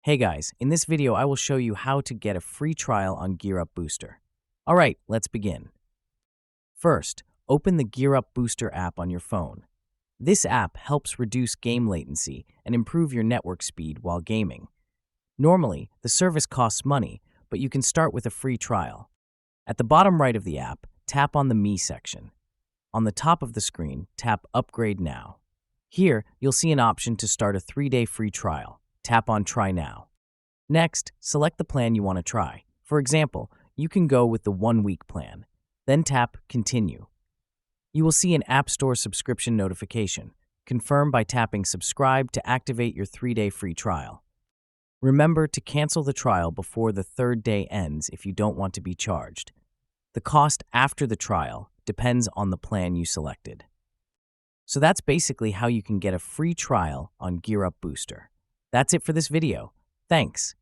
Hey guys, in this video I will show you how to get a free trial on GearUp Booster. Alright, let's begin. First, open the GearUp Booster app on your phone. This app helps reduce game latency and improve your network speed while gaming. Normally, the service costs money, but you can start with a free trial. At the bottom right of the app, tap on the Me section. On the top of the screen, tap Upgrade Now. Here, you'll see an option to start a 3-day free trial. Tap on Try Now. Next, select the plan you want to try. For example, you can go with the 1-week plan. Then tap Continue. You will see an App Store subscription notification. Confirm by tapping Subscribe to activate your 3-day free trial. Remember to cancel the trial before the 3rd day ends if you don't want to be charged. The cost after the trial depends on the plan you selected. So that's basically how you can get a free trial on GearUp Booster. That's it for this video. Thanks.